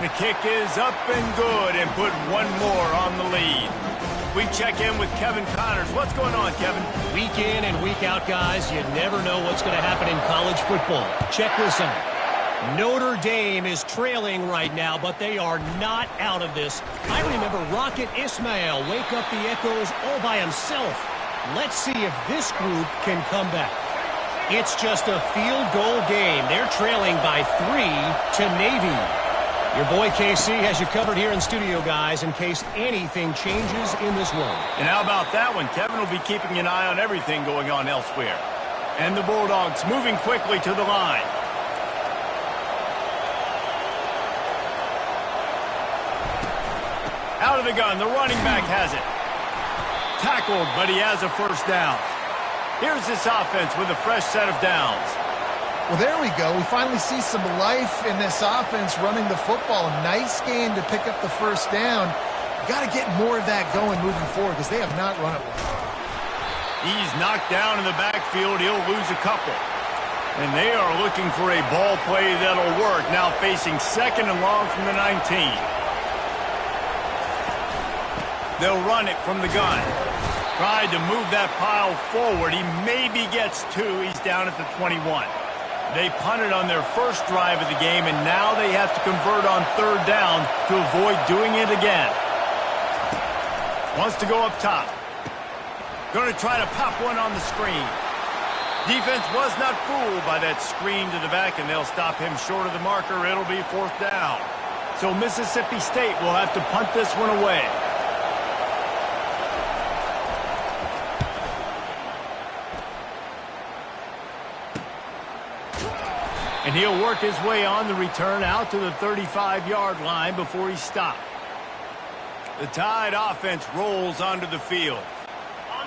The kick is up and good and put one more on the lead. We check in with Kevin Connors. What's going on, Kevin? Week in and week out, guys, you never know what's going to happen in college football. Check this out. Notre Dame is trailing right now, but they are not out of this. I remember Rocket Ismail wake up the echoes all by himself. Let's see if this group can come back. It's just a field goal game. They're trailing by 3 to Navy. Your boy KC has you covered here in studio, guys, in case anything changes in this one. And how about that one? Kevin will be keeping an eye on everything going on elsewhere. And the Bulldogs moving quickly to the line. Out of the gun, the running back has it. Tackled, but he has a first down. Here's this offense with a fresh set of downs. Well, there we go. We finally see some life in this offense running the football. Nice game to pick up the first down. Got to get more of that going moving forward because they have not run it well. He's knocked down in the backfield. He'll lose a couple. And they are looking for a ball play that'll work. Now facing second and long from the 19. They'll run it from the gun. Tried to move that pile forward. He maybe gets 2. He's down at the 21. They punted on their first drive of the game, and now they have to convert on third down to avoid doing it again. Wants to go up top. Going to try to pop one on the screen. Defense was not fooled by that screen to the back, and they'll stop him short of the marker. It'll be fourth down. So Mississippi State will have to punt this one away. And he'll work his way on the return out to the 35-yard line before he's stopped. The Tide offense rolls onto the field.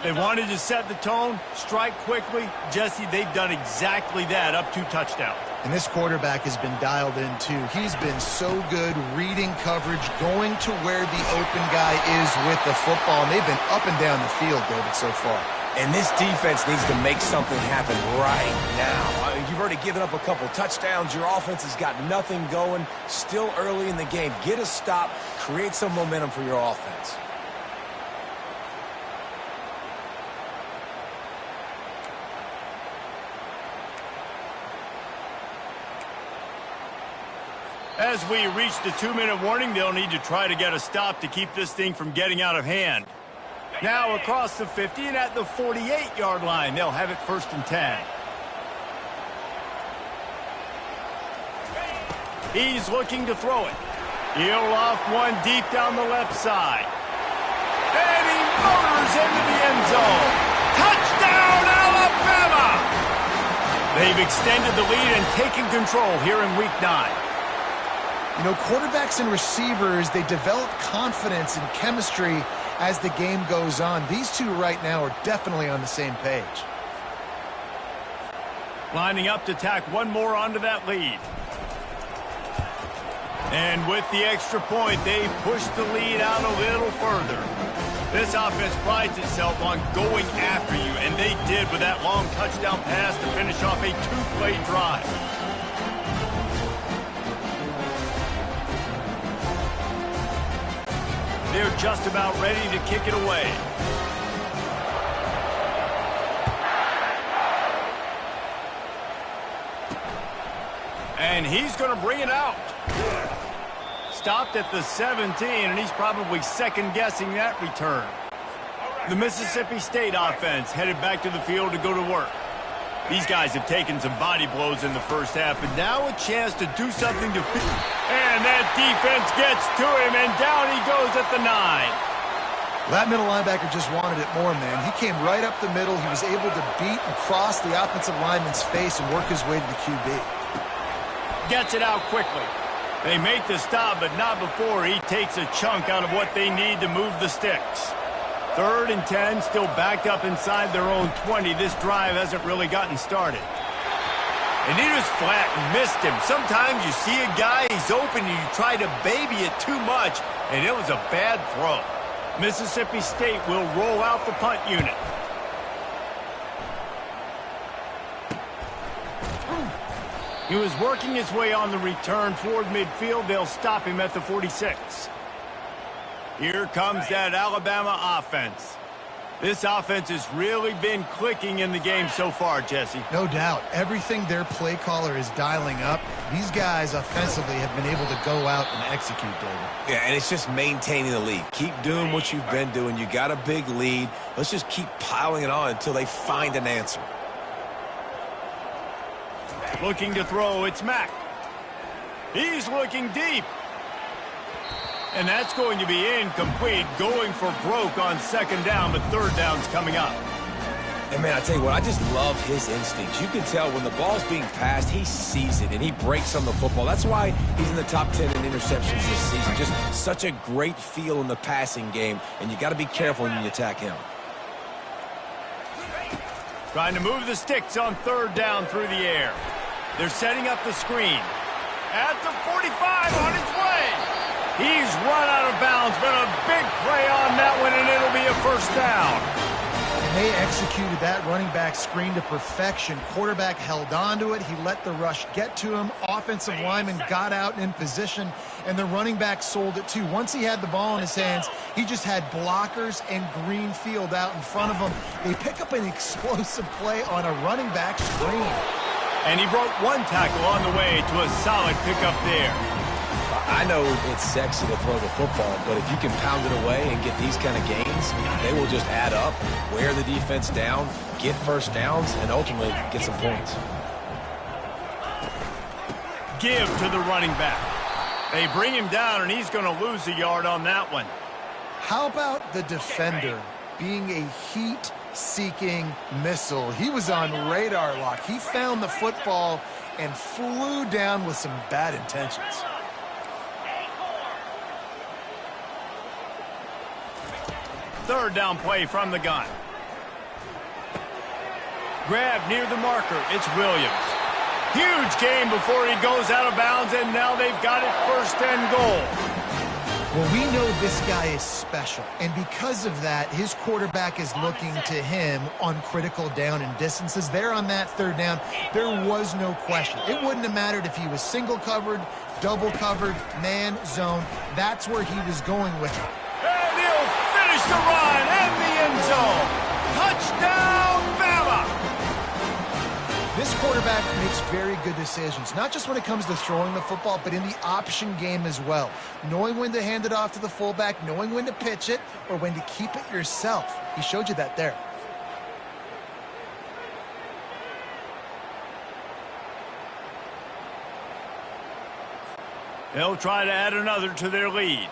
They wanted to set the tone, strike quickly. Jesse, they've done exactly that, up 2 touchdowns. And this quarterback has been dialed in, too. He's been so good reading coverage, going to where the open guy is with the football. And they've been up and down the field, David, so far. And this defense needs to make something happen right now. You've already given up a couple touchdowns. Your offense has got nothing going. Still early in the game. Get a stop. Create some momentum for your offense. As we reach the 2-minute warning, they'll need to try to get a stop to keep this thing from getting out of hand. Now across the 50 and at the 48-yard line, they'll have it first and 10. He's looking to throw it. He'll off one deep down the left side. And he motors into the end zone. Touchdown, Alabama! They've extended the lead and taken control here in Week 9. You know, quarterbacks and receivers, they develop confidence and chemistry as the game goes on. These two right now are definitely on the same page. Lining up to tack one more onto that lead. And with the extra point, they push the lead out a little further. This offense prides itself on going after you, and they did with that long touchdown pass to finish off a 2-play drive. They're just about ready to kick it away. And he's going to bring it out. Stopped at the 17, and he's probably second-guessing that return. The Mississippi State offense headed back to the field to go to work. These guys have taken some body blows in the first half, and now a chance to do something to... And that defense gets to him, and down he goes at the 9. That middle linebacker just wanted it more, man. He came right up the middle. He was able to beat and cross the offensive lineman's face and work his way to the QB. Gets it out quickly. They make the stop, but not before he takes a chunk out of what they need to move the sticks. 3rd and 10, still backed up inside their own 20. This drive hasn't really gotten started. And he was flat and missed him. Sometimes you see a guy, he's open, and you try to baby it too much, and it was a bad throw. Mississippi State will roll out the punt unit. He was working his way on the return toward midfield. They'll stop him at the 46. Here comes that Alabama offense. This offense has really been clicking in the game so far, Jesse. No doubt. Everything their play caller is dialing up, these guys offensively have been able to go out and execute, David. Yeah, and it's just maintaining the lead. Keep doing what you've been doing. You got a big lead. Let's just keep piling it on until they find an answer. Looking to throw, it's Mack. He's looking deep. And that's going to be incomplete, going for broke on second down, but third down's coming up. And, man, I tell you what, I just love his instincts. You can tell when the ball's being passed, he sees it, and he breaks on the football. That's why he's in the top 10 in interceptions this season. Just such a great feel in the passing game, and you got to be careful when you attack him. Trying to move the sticks on third down through the air. They're setting up the screen. At the 45, on its way. He's run out of bounds, but a big play on that one, and it'll be a first down. And they executed that running back screen to perfection. Quarterback held on to it. He let the rush get to him. Offensive lineman got out in position, and the running back sold it too. Once he had the ball in his hands, he just had blockers and green field out in front of him. They pick up an explosive play on a running back screen. And he broke one tackle on the way to a solid pickup there. I know it's sexy to throw the football, but if you can pound it away and get these kind of gains, they will just add up, wear the defense down, get first downs, and ultimately get some points. Give to the running back. They bring him down, and he's going to lose a yard on that one. How about the defender being a heat-seeking missile? He was on radar lock. He found the football and flew down with some bad intentions. Third down play from the gun. Grab near the marker. It's Williams. Huge gain before he goes out of bounds, and now they've got it first and goal. Well, we know this guy is special, and because of that, his quarterback is looking to him on critical down and distances. There on that third down, there was no question. It wouldn't have mattered if he was single covered, double covered, man, zone. That's where he was going with it. And he'll finish the run in the end zone. Touchdown, Bama! This quarterback makes very good decisions, not just when it comes to throwing the football, but in the option game as well. Knowing when to hand it off to the fullback, knowing when to pitch it, or when to keep it yourself. He showed you that there. They'll try to add another to their lead.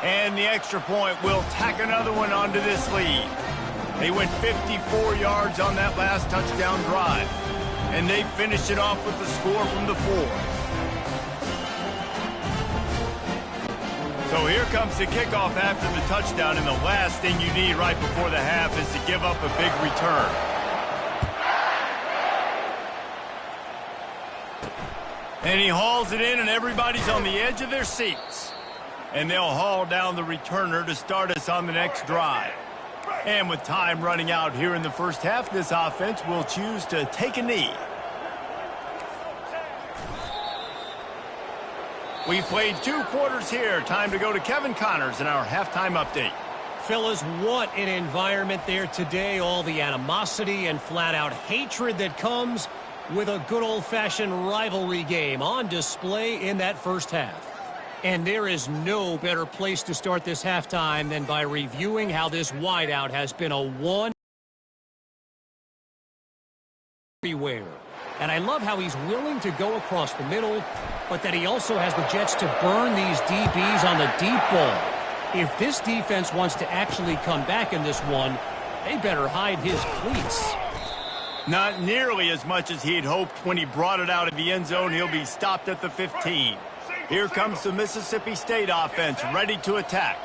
And the extra point will tack another one onto this lead. They went 54 yards on that last touchdown drive. And they finished it off with the score from the 4. So here comes the kickoff after the touchdown, and the last thing you need right before the half is to give up a big return. And he hauls it in, and everybody's on the edge of their seats. And they'll haul down the returner to start us on the next drive. And with time running out here in the first half, this offense will choose to take a knee. We played 2 quarters here. Time to go to Kevin Connors in our halftime update. Fellas, what an environment there today. All the animosity and flat-out hatred that comes with a good old-fashioned rivalry game on display in that first half. And there is no better place to start this halftime than by reviewing how this wideout has been a one everywhere. And I love how he's willing to go across the middle, but that he also has the Jets to burn these DBs on the deep ball. If this defense wants to actually come back in this one, they better hide his cleats. Not nearly as much as he'd hoped when he brought it out of the end zone. He'll be stopped at the 15. Here comes the Mississippi State offense, ready to attack.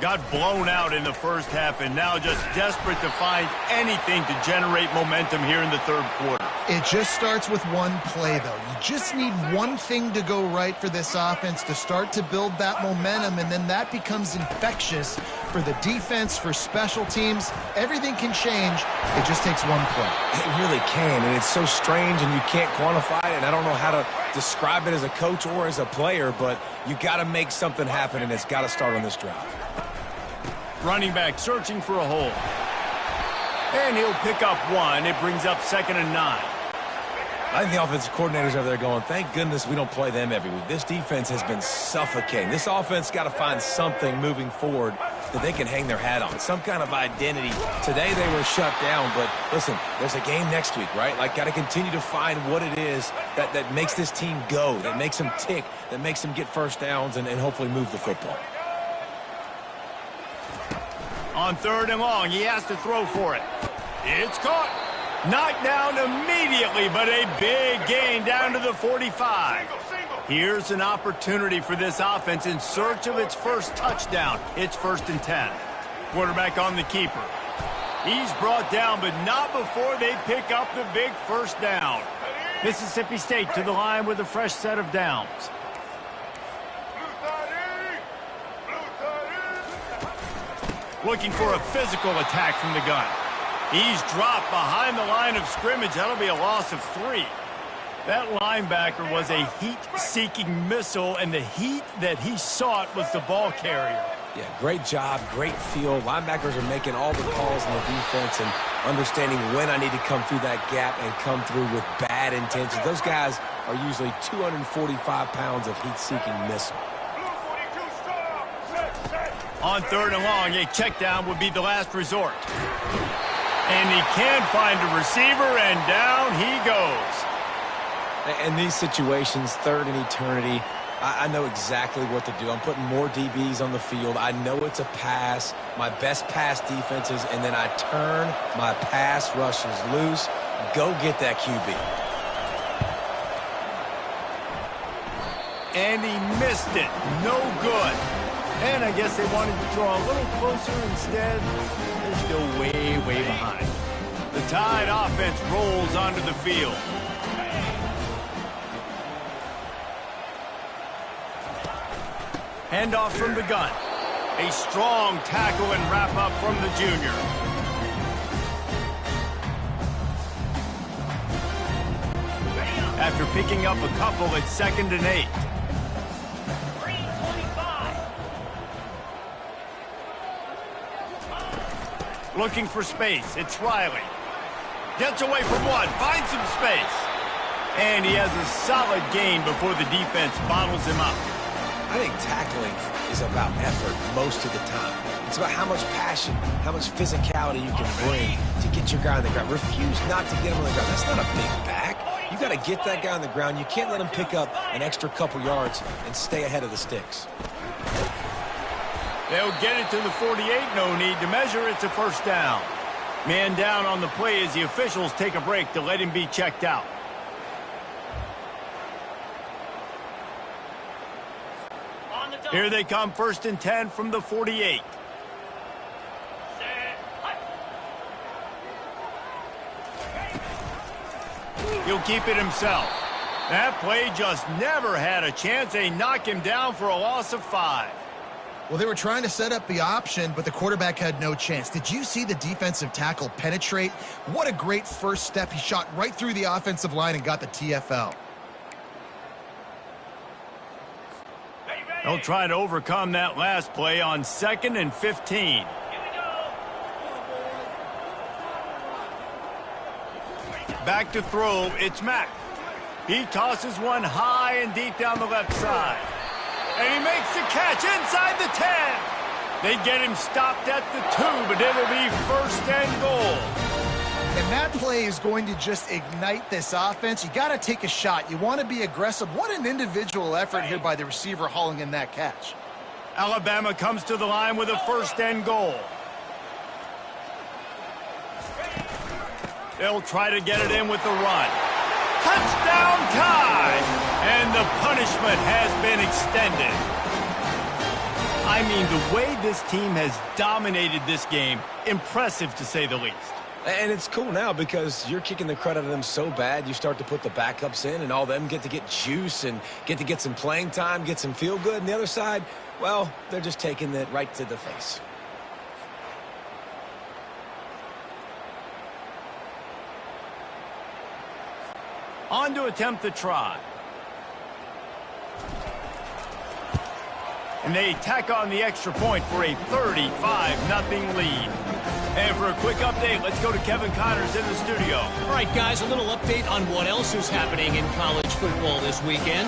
Got blown out in the first half, and now just desperate to find anything to generate momentum here in the third quarter. It just starts with one play, though. You just need one thing to go right for this offense to start to build that momentum, and then that becomes infectious for the defense, for special teams. Everything can change. It just takes one play. It really can, and it's so strange, and you can't quantify it, and I don't know how to describe it as a coach or as a player, but you got to make something happen, and it's got to start on this drive. Running back searching for a hole. And he'll pick up one. It brings up 2nd and 9. I think the offensive coordinators over there going, thank goodness we don't play them every week. This defense has been suffocating. This offense got to find something moving forward that they can hang their hat on, some kind of identity. Today they were shut down, but listen, there's a game next week, right? Like, got to continue to find what it is that makes this team go, that makes them tick, that makes them get first downs and hopefully move the football. On 3rd and long, he has to throw for it. It's caught. Knocked down immediately, but a big gain down to the 45. Here's an opportunity for this offense in search of its first touchdown. It's 1st and 10. Quarterback on the keeper. He's brought down, but not before they pick up the big first down. Mississippi State to the line with a fresh set of downs. Looking for a physical attack from the gun. He's dropped behind the line of scrimmage. That'll be a loss of 3. That linebacker was a heat-seeking missile, and the heat that he sought was the ball carrier. Yeah, great job, great feel. Linebackers are making all the calls in the defense and understanding when I need to come through that gap and come through with bad intentions. Those guys are usually 245 pounds of heat-seeking missile. On 3rd and long, a check down would be the last resort. And he can find a receiver, and down he goes. In these situations, 3rd and eternity, I know exactly what to do. I'm putting more DBs on the field. I know it's a pass, my best pass defenses, and then I turn my pass rushes loose. Go get that QB. And he missed it. No good. And I guess they wanted to draw a little closer instead. They're still way, way behind. The Tide offense rolls onto the field. Handoff from the gun. A strong tackle and wrap up from the junior. After picking up a couple, it's 2nd and 8. Looking for space. It's Riley. Gets away from one. Finds some space. And he has a solid gain before the defense bottles him up. I think tackling is about effort most of the time. It's about how much passion, how much physicality you can bring to get your guy on the ground. Refuse not to get him on the ground. That's not a big back. You got to get that guy on the ground. You can't let him pick up an extra couple yards and stay ahead of the sticks. They'll get it to the 48. No need to measure. It's a first down. Man down on the play as the officials take a break to let him be checked out. Here they come, 1st and 10 from the 48. He'll keep it himself. That play just never had a chance. They knock him down for a loss of 5. Well, they were trying to set up the option, but the quarterback had no chance. Did you see the defensive tackle penetrate? What a great first step. He shot right through the offensive line and got the TFL. They'll try to overcome that last play on 2nd and 15. Back to throw, it's Mack. He tosses one high and deep down the left side. And he makes the catch inside the 10. They get him stopped at the 2, but it'll be 1st and goal. And that play is going to just ignite this offense. You got to take a shot. You want to be aggressive. What an individual effort here by the receiver hauling in that catch. Alabama comes to the line with a 1st and goal. They'll try to get it in with the run. Touchdown Tide! And the punishment has been extended. I mean, the way this team has dominated this game, impressive to say the least. And it's cool now because you're kicking the crud out of them so bad, you start to put the backups in, and all them get to get juice and get to get some playing time, get some feel good. And the other side, well, they're just taking it right to the face. On to attempt the try. And they tack on the extra point for a 35-0 lead. And for a quick update, let's go to Kevin Connors in the studio. All right, guys, a little update on what else is happening in college football this weekend.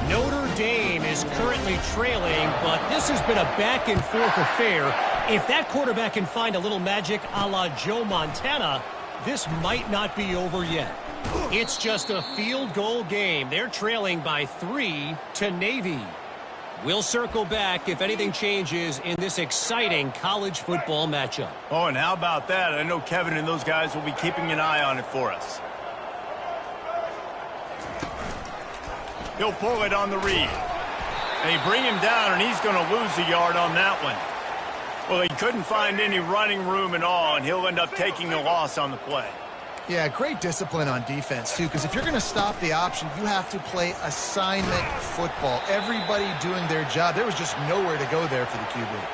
Notre Dame is currently trailing, but this has been a back-and-forth affair. If that quarterback can find a little magic a la Joe Montana, this might not be over yet. It's just a field goal game. They're trailing by 3 to Navy. We'll circle back if anything changes in this exciting college football matchup. Oh, and how about that? I know Kevin and those guys will be keeping an eye on it for us. He'll pull it on the read. They bring him down, and he's going to lose a yard on that one. Well, he couldn't find any running room at all, and he'll end up taking a loss on the play. Yeah, great discipline on defense, too, because if you're going to stop the option, you have to play assignment football. Everybody doing their job. There was just nowhere to go there for the QB.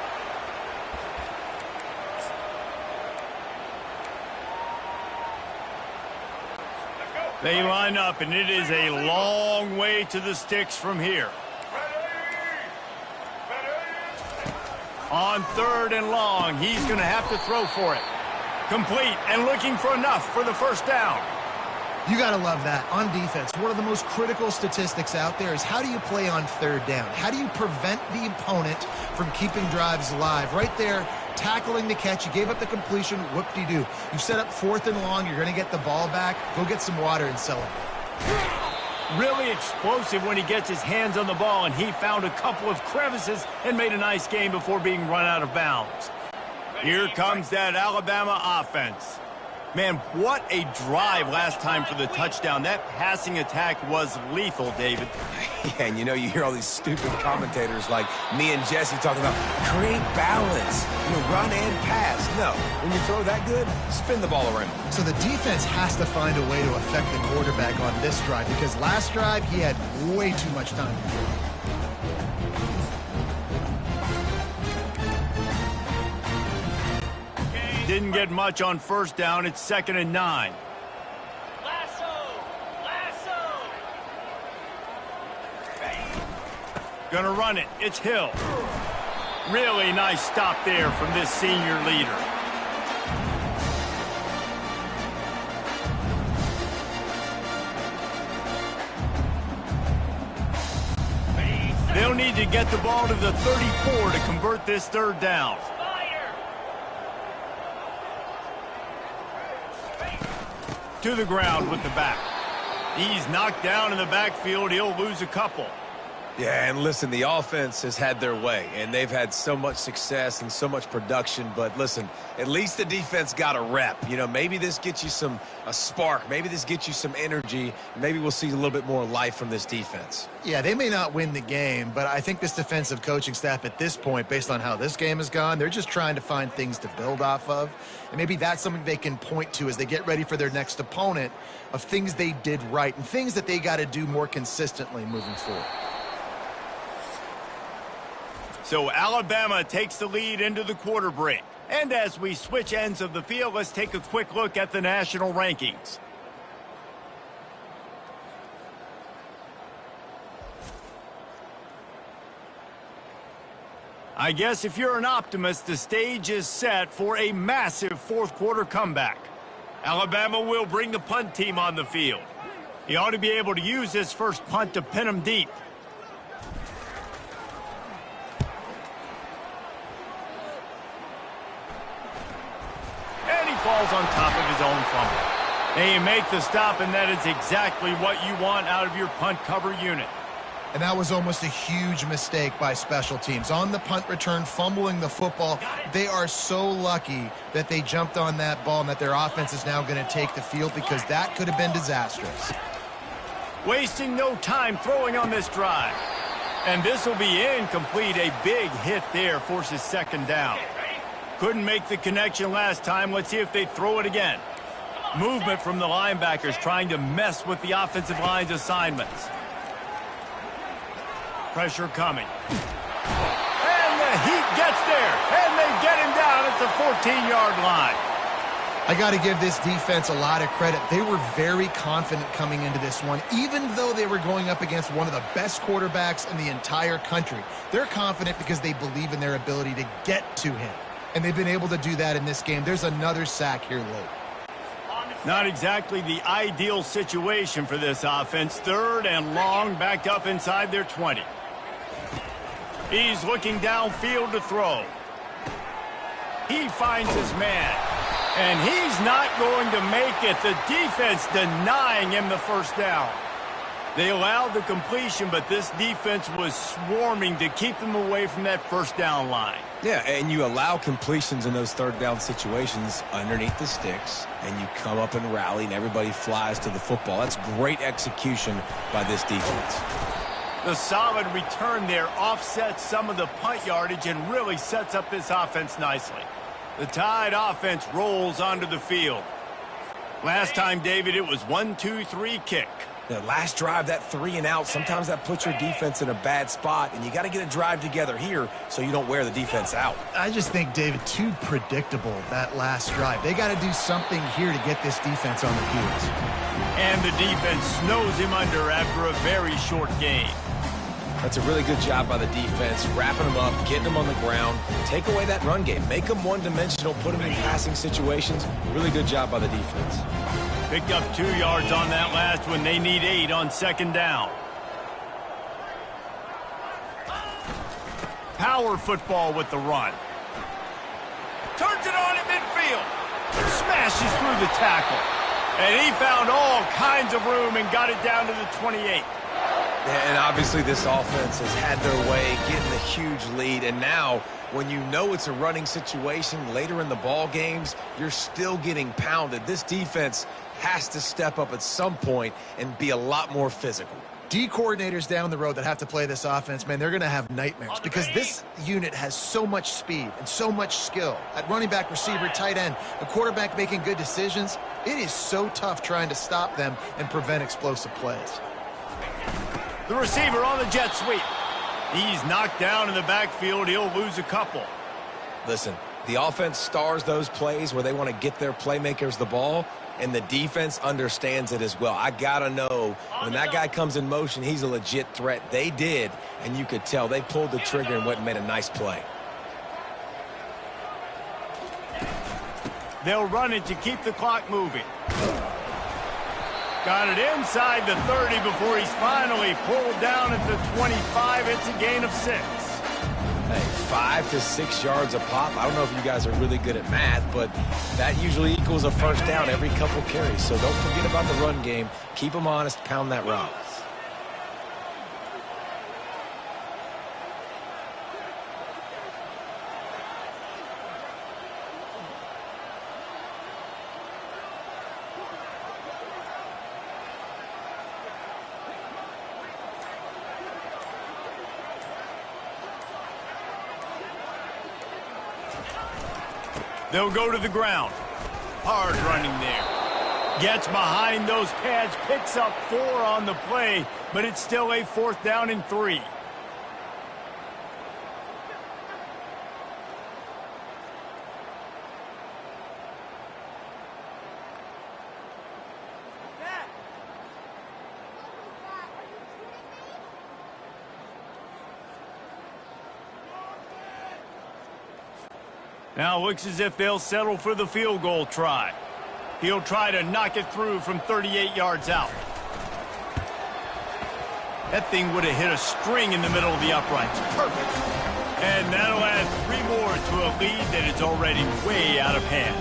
They line up, and it is a long way to the sticks from here. On 3rd and long, he's going to have to throw for it. Complete and looking for enough for the first down. You got to love that. On defense, one of the most critical statistics out there is how do you play on 3rd down? How do you prevent the opponent from keeping drives alive? Right there, tackling the catch. You gave up the completion. Whoop-de-doo. You set up 4th and long. You're going to get the ball back. Go get some water and sell it. Really explosive when he gets his hands on the ball, and he found a couple of crevices and made a nice game before being run out of bounds. Here comes that Alabama offense. Man, what a drive last time for the touchdown. That passing attack was lethal, David. Yeah, and you know, you hear all these stupid commentators like me and Jesse talking about create balance, run and pass. No, when you throw that good, spin the ball around. So the defense has to find a way to affect the quarterback on this drive because last drive he had way too much time to throw. Didn't get much on first down. It's 2nd and 9. Gonna run it. It's Hill. Really nice stop there from this senior leader. They'll need to get the ball to the 34 to convert this 3rd down. To the ground with the back. He's knocked down in the backfield. He'll lose a couple. Yeah, and listen, the offense has had their way, and they've had so much success and so much production. But listen, at least the defense got a rep. Maybe this gets you a spark. Maybe this gets you some energy. Maybe we'll see a little bit more life from this defense. Yeah, they may not win the game, but I think this defensive coaching staff at this point, based on how this game has gone, they're just trying to find things to build off of. And maybe that's something they can point to as they get ready for their next opponent of things they did right and things that they got to do more consistently moving forward. So Alabama takes the lead into the quarter break. And as we switch ends of the field, let's take a quick look at the national rankings. I guess if you're an optimist, the stage is set for a massive 4th quarter comeback. Alabama will bring the punt team on the field. He ought to be able to use this first punt to pin him deep. Falls on top of his own fumble. They make the stop, and that is exactly what you want out of your punt cover unit. And that was almost a huge mistake by special teams. On the punt return, fumbling the football, they are so lucky that they jumped on that ball and that their offense is now going to take the field because that could have been disastrous. Wasting no time throwing on this drive. And this will be incomplete. A big hit there forces 2nd down. Couldn't make the connection last time. Let's see if they throw it again. Movement from the linebackers trying to mess with the offensive line's assignments. Pressure coming. And the Heat gets there. And they get him down at the 14-yard line. I got to give this defense a lot of credit. They were very confident coming into this one, even though they were going up against one of the best quarterbacks in the entire country. They're confident because they believe in their ability to get to him, and they've been able to do that in this game. There's another sack here late. Not exactly the ideal situation for this offense. 3rd and long, backed up inside their 20. He's looking downfield to throw. He finds his man. And he's not going to make it. The defense denying him the first down. They allowed the completion, but this defense was swarming to keep them away from that first down line. Yeah, and you allow completions in those 3rd down situations underneath the sticks, and you come up and rally, and everybody flies to the football. That's great execution by this defense. The solid return there offsets some of the punt yardage and really sets up this offense nicely. The Tide offense rolls onto the field. Last time, David, it was 1-2-3 kick. The last drive, that 3 and out, sometimes that puts your defense in a bad spot, and you got to get a drive together here so you don't wear the defense out. I just think, David, too predictable, that last drive. They got to do something here to get this defense on their heels. And the defense snows him under after a very short game. That's a really good job by the defense, wrapping them up, getting them on the ground. Take away that run game. Make them one-dimensional, put them in passing situations. Really good job by the defense. Picked up 2 yards on that last one. They need 8 on 2nd down. Power football with the run. Turns it on in midfield. Smashes through the tackle. And he found all kinds of room and got it down to the 28. And obviously this offense has had their way, getting a huge lead. And now, when you know it's a running situation later in the ball games, you're still getting pounded. This defense has to step up at some point and be a lot more physical. D coordinators down the road that have to play this offense, man, they're going to have nightmares because this unit has so much speed and so much skill. At running back, receiver, tight end, the quarterback making good decisions, it is so tough trying to stop them and prevent explosive plays. The receiver on the jet sweep. He's knocked down in the backfield. He'll lose a couple. Listen, the offense stars those plays where they want to get their playmakers the ball, and the defense understands it as well. I got to know when that guy comes in motion, he's a legit threat. They did, and you could tell they pulled the trigger and went and made a nice play. They'll run it to keep the clock moving. Got it inside the 30 before he's finally pulled down at the 25. It's a gain of 6. Hey, 5 to 6 yards a pop. I don't know if you guys are really good at math, but that usually equals a first down every couple carries. So don't forget about the run game. Keep them honest. Pound that rock. They'll go to the ground. Hard running there. Gets behind those pads, picks up 4 on the play, but it's still a 4th down and 3. Now looks as if they'll settle for the field goal try. He'll try to knock it through from 38 yards out. That thing would have hit a string in the middle of the uprights. Perfect. And that'll add 3 more to a lead that is already way out of hand.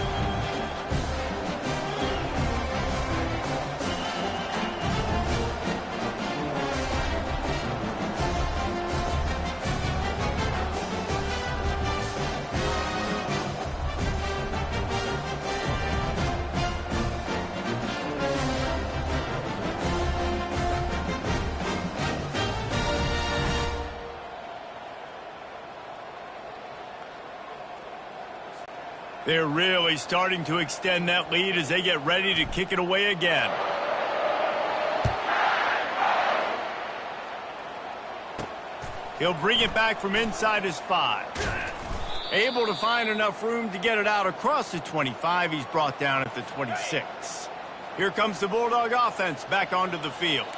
They're really starting to extend that lead as they get ready to kick it away again. He'll bring it back from inside his 5. Able to find enough room to get it out across the 25. He's brought down at the 26. Here comes the Bulldog offense back onto the field.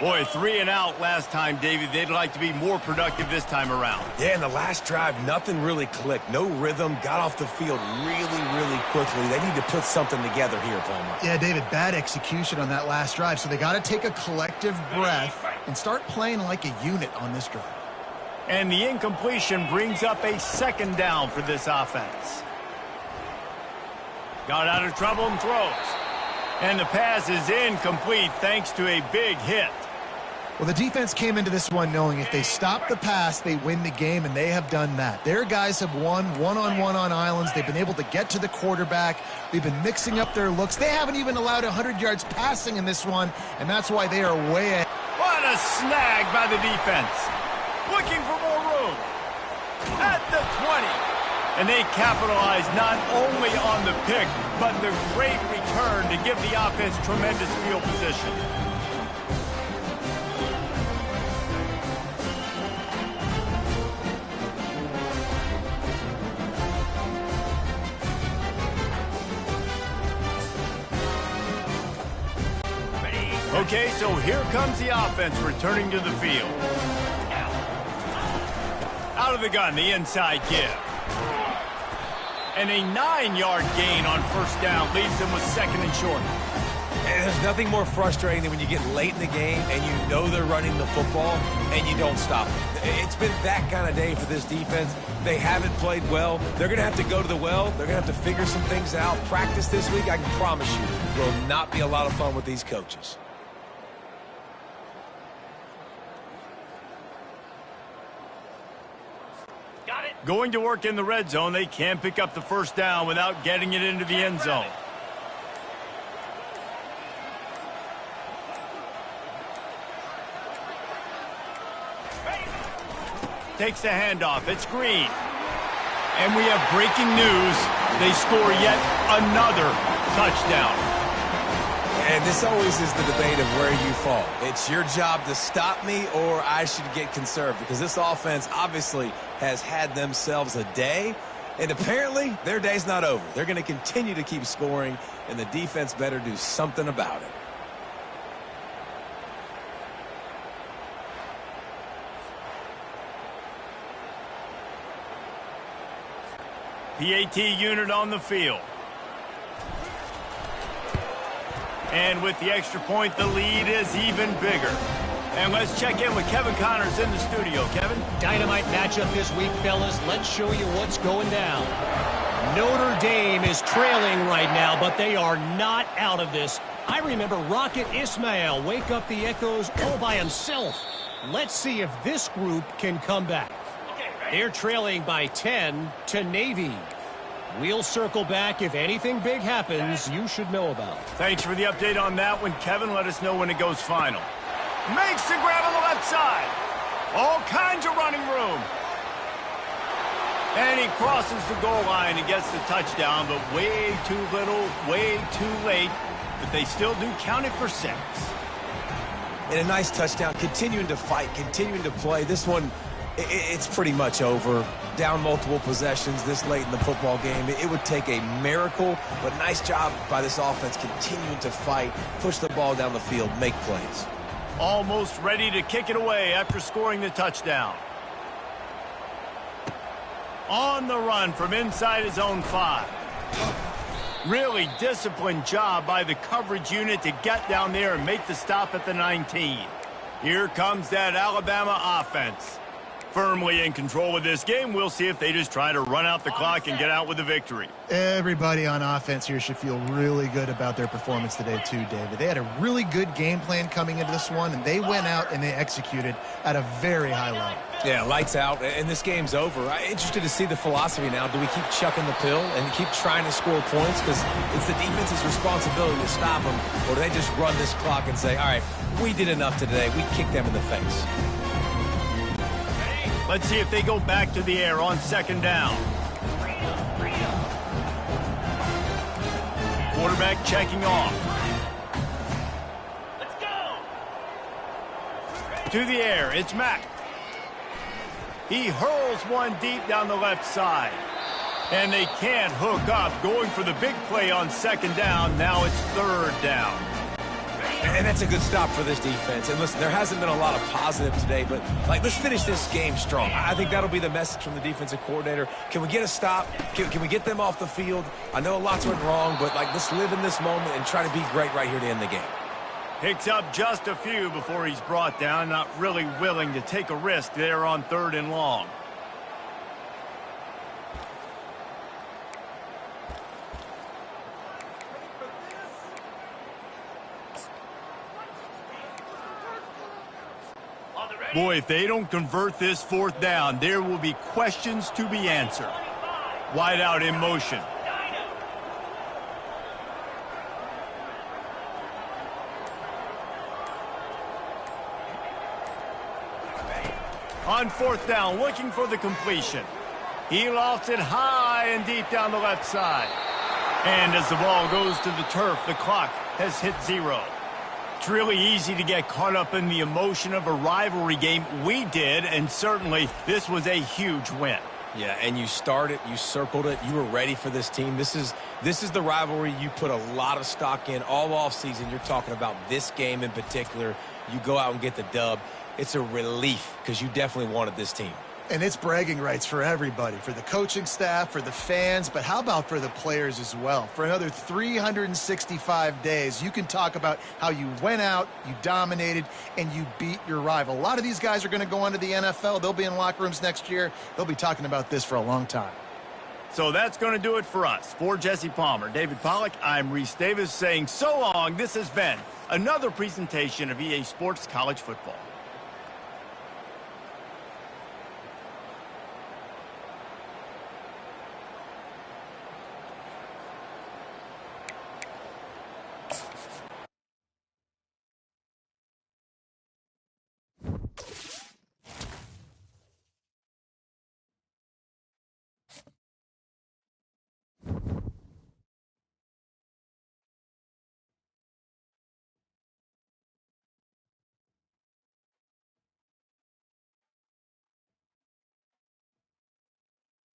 Boy, 3 and out last time, David. They'd like to be more productive this time around. Yeah, in the last drive, nothing really clicked. No rhythm, got off the field really quickly. They need to put something together here, Palmer. Yeah, David, bad execution on that last drive, so they got to take a collective breath and start playing like a unit on this drive. And the incompletion brings up a 2nd down for this offense. Got out of trouble and throws. And the pass is incomplete thanks to a big hit. Well, the defense came into this one knowing if they stop the pass, they win the game, and they have done that. Their guys have won one-on-one on islands. They've been able to get to the quarterback. They've been mixing up their looks. They haven't even allowed 100 yards passing in this one, and that's why they are way ahead. What a snag by the defense. Looking for more room. At the 20. And they capitalize not only on the pick, but the great return to give the offense tremendous field position. Okay, so here comes the offense returning to the field. Out of the gun, the inside give. And a 9-yard gain on 1st down leaves them with 2nd and short. And there's nothing more frustrating than when you get late in the game and you know they're running the football and you don't stop them. It's been that kind of day for this defense. They haven't played well. They're going to have to go to the well. They're going to have to figure some things out. Practice this week, I can promise you, will not be a lot of fun with these coaches. Going to work in the red zone. They can't pick up the 1st down without getting it into the end zone. Takes the handoff. It's Green. And we have breaking news. They score yet another touchdown. And this always is the debate of where you fall. It's your job to stop me or I should get conserved because this offense obviously has had themselves a day, and apparently their day's not over. They're going to continue to keep scoring, and the defense better do something about it. PAT unit on the field. And with the extra point, the lead is even bigger. And let's check in with Kevin Connors in the studio. Kevin? Dynamite matchup this week, fellas. Let's show you what's going down. Notre Dame is trailing right now, but they are not out of this. I remember Rocket Ismail wake up the echoes all by himself. Let's see if this group can come back. They're trailing by 10 to Navy. We'll circle back if anything big happens you should know about. Thanks for the update on that one, Kevin. Let us know when it goes final. Makes the grab on the left side. All kinds of running room. And he crosses the goal line and gets the touchdown, but way too little, way too late. But they still do count it for 6. And a nice touchdown, continuing to fight, continuing to play. This one, it's pretty much over. Down multiple possessions this late in the football game. It would take a miracle, but nice job by this offense continuing to fight, push the ball down the field, make plays. Almost ready to kick it away after scoring the touchdown. On the run from inside his own 5. Really disciplined job by the coverage unit to get down there and make the stop at the 19. Here comes that Alabama offense. Firmly in control of this game. We'll see if they just try to run out the clock and get out with a victory. Everybody on offense here should feel really good about their performance today too, David. They had a really good game plan coming into this one, and they went out and they executed at a very high level. Yeah, lights out, and this game's over. I'm interested to see the philosophy now. Do we keep chucking the pill and keep trying to score points? Because it's the defense's responsibility to stop them, or do they just run this clock and say, all right, we did enough today. We kicked them in the face. Let's see if they go back to the air on 2nd down. quarterback checking off. Let's go. To the air, it's Mack. He hurls one deep down the left side. And they can't hook up, going for the big play on second down. Now it's third down. And that's a good stop for this defense. And listen, there hasn't been a lot of positive today, but let's finish this game strong. I think that'll be the message from the defensive coordinator. Can we get a stop? Can we get them off the field? I know lots went wrong, but let's live in this moment and try to be great right here to end the game. Picks up just a few before he's brought down. Not really willing to take a risk there on 3rd and long. Boy, if they don't convert this 4th down, there will be questions to be answered. Wide out in motion. On 4th down, looking for the completion. He lofts it high and deep down the left side. And as the ball goes to the turf, the clock has hit 0. It's really easy to get caught up in the emotion of a rivalry game. We did, and certainly this was a huge win. Yeah, and you started, you circled it, you were ready for this team. This is the rivalry you put a lot of stock in all offseason. You're talking about this game in particular. You go out and get the dub. It's a relief because you definitely wanted this team. And it's bragging rights for everybody, for the coaching staff, for the fans, but how about for the players as well? For another 365 days, you can talk about how you went out, you dominated, and you beat your rival. A lot of these guys are going to go on to the NFL. They'll be in locker rooms next year. They'll be talking about this for a long time. So that's going to do it for us. For Jesse Palmer, David Pollack, I'm Reese Davis saying so long. This has been another presentation of EA Sports College Football.